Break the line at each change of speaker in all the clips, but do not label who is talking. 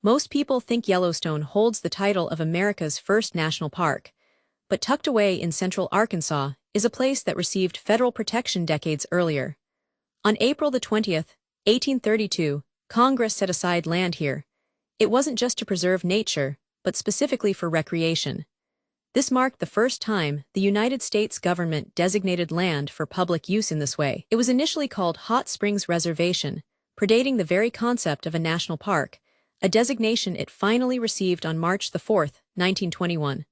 Most people think Yellowstone holds the title of America's first national park, but tucked away in central Arkansas is a place that received federal protection decades earlier. On April 20th, 1832, Congress set aside land here. It wasn't just to preserve nature, but specifically for recreation. This marked the first time the United States government designated land for public use in this way. It was initially called Hot Springs Reservation, predating the very concept of a national park, a designation it finally received on March 4, 1921.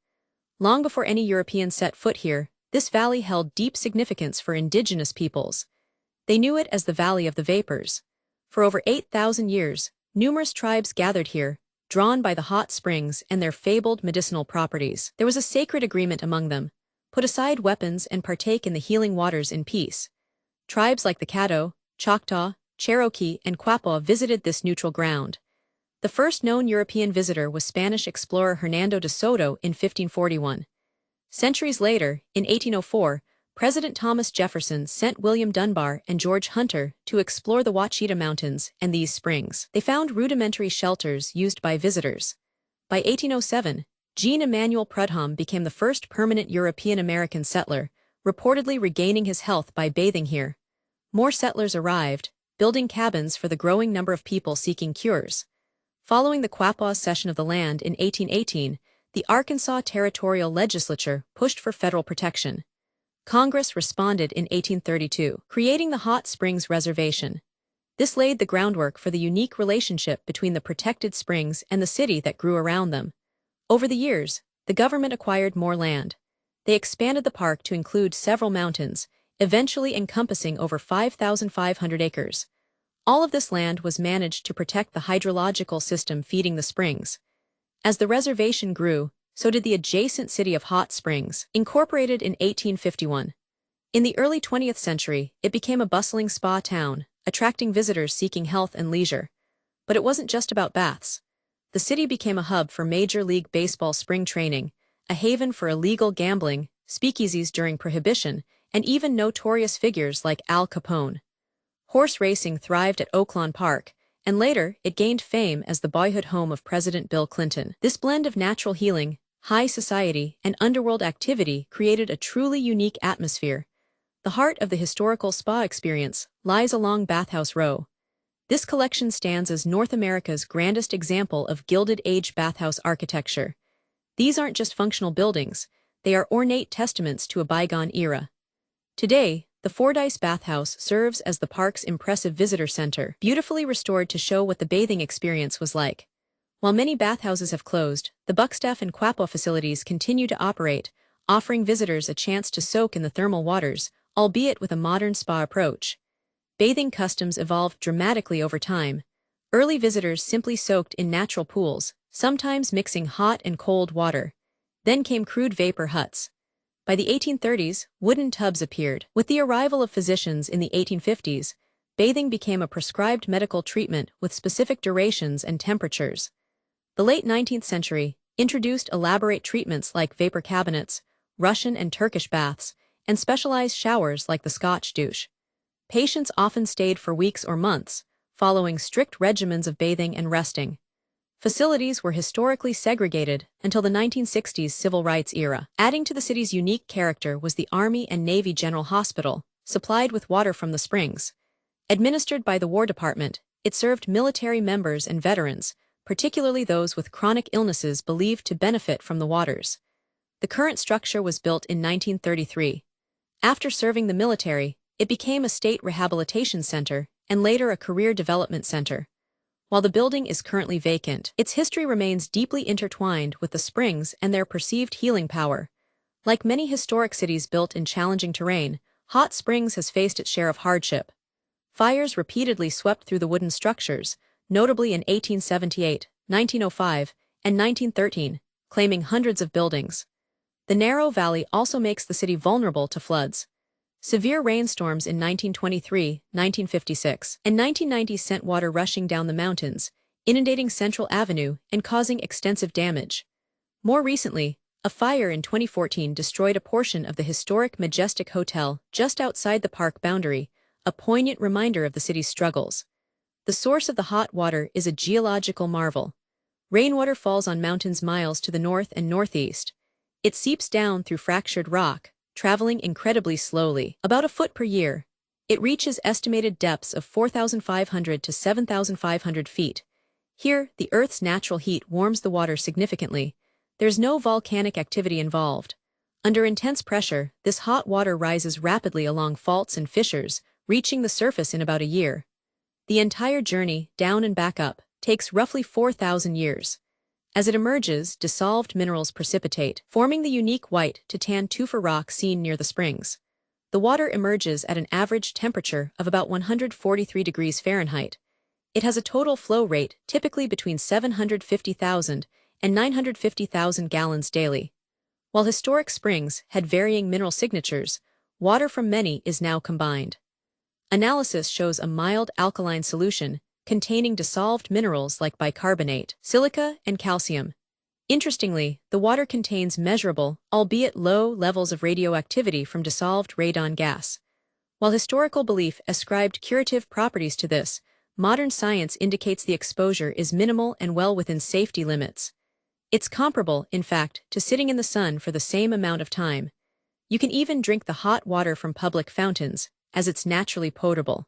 Long before any Europeans set foot here, this valley held deep significance for indigenous peoples. They knew it as the Valley of the Vapors. For over 8,000 years, numerous tribes gathered here, drawn by the hot springs and their fabled medicinal properties. There was a sacred agreement among them: put aside weapons and partake in the healing waters in peace. Tribes like the Caddo, Choctaw, Cherokee, and Quapaw visited this neutral ground. The first known European visitor was Spanish explorer Hernando de Soto in 1541. Centuries later, in 1804, President Thomas Jefferson sent William Dunbar and George Hunter to explore the Ouachita Mountains and these springs. They found rudimentary shelters used by visitors. By 1807, Jean Emmanuel Prudhomme became the first permanent European-American settler, reportedly regaining his health by bathing here. More settlers arrived, building cabins for the growing number of people seeking cures. Following the Quapaw cession of the land in 1818, the Arkansas Territorial Legislature pushed for federal protection. Congress responded in 1832, creating the Hot Springs Reservation. This laid the groundwork for the unique relationship between the protected springs and the city that grew around them. Over the years, the government acquired more land. They expanded the park to include several mountains, eventually encompassing over 5,500 acres. All of this land was managed to protect the hydrological system feeding the springs. As the reservation grew, so did the adjacent city of Hot Springs, incorporated in 1851. In the early 20th century, it became a bustling spa town, attracting visitors seeking health and leisure. But it wasn't just about baths. The city became a hub for Major League Baseball spring training, a haven for illegal gambling, speakeasies during Prohibition, and even notorious figures like Al Capone. Horse racing thrived at Oaklawn Park, and later it gained fame as the boyhood home of President Bill Clinton. This blend of natural healing, high society, and underworld activity created a truly unique atmosphere. The heart of the historical spa experience lies along Bathhouse Row. This collection stands as North America's grandest example of Gilded Age bathhouse architecture. These aren't just functional buildings, they are ornate testaments to a bygone era. Today, the Fordyce Bathhouse serves as the park's impressive visitor center, beautifully restored to show what the bathing experience was like. While many bathhouses have closed, the Buckstaff and Quapaw facilities continue to operate, offering visitors a chance to soak in the thermal waters, albeit with a modern spa approach. Bathing customs evolved dramatically over time. Early visitors simply soaked in natural pools, sometimes mixing hot and cold water. Then came crude vapor huts. By the 1830s, wooden tubs appeared. With the arrival of physicians in the 1850s, bathing became a prescribed medical treatment with specific durations and temperatures. The late 19th century introduced elaborate treatments like vapor cabinets, Russian and Turkish baths, and specialized showers like the Scotch douche. Patients often stayed for weeks or months, following strict regimens of bathing and resting. Facilities were historically segregated until the 1960s civil rights era. Adding to the city's unique character was the Army and Navy General Hospital, supplied with water from the springs. Administered by the War Department, it served military members and veterans, particularly those with chronic illnesses believed to benefit from the waters. The current structure was built in 1933. After serving the military, it became a state rehabilitation center and later a career development center. While the building is currently vacant, its history remains deeply intertwined with the springs and their perceived healing power. Like many historic cities built in challenging terrain, Hot Springs has faced its share of hardship. Fires repeatedly swept through the wooden structures, notably in 1878, 1905, and 1913, claiming hundreds of buildings. The narrow valley also makes the city vulnerable to floods. Severe rainstorms in 1923, 1956, and 1990 sent water rushing down the mountains, inundating Central Avenue and causing extensive damage. More recently, a fire in 2014 destroyed a portion of the historic Majestic Hotel just outside the park boundary, a poignant reminder of the city's struggles. The source of the hot water is a geological marvel. Rainwater falls on mountains miles to the north and northeast. It seeps down through fractured rock, traveling incredibly slowly, about a foot per year. It reaches estimated depths of 4,500 to 7,500 feet. Here, the Earth's natural heat warms the water significantly. There's no volcanic activity involved. Under intense pressure, this hot water rises rapidly along faults and fissures, reaching the surface in about a year. The entire journey, down and back up, takes roughly 4,000 years. As it emerges, dissolved minerals precipitate, forming the unique white to tan tufa rock seen near the springs. The water emerges at an average temperature of about 143 degrees Fahrenheit. It has a total flow rate typically between 750,000 and 950,000 gallons daily. While historic springs had varying mineral signatures, water from many is now combined. Analysis shows a mild alkaline solution containing dissolved minerals like bicarbonate, silica, and calcium. Interestingly, the water contains measurable, albeit low, levels of radioactivity from dissolved radon gas. While historical belief ascribed curative properties to this, modern science indicates the exposure is minimal and well within safety limits. It's comparable, in fact, to sitting in the sun for the same amount of time. You can even drink the hot water from public fountains, as it's naturally potable.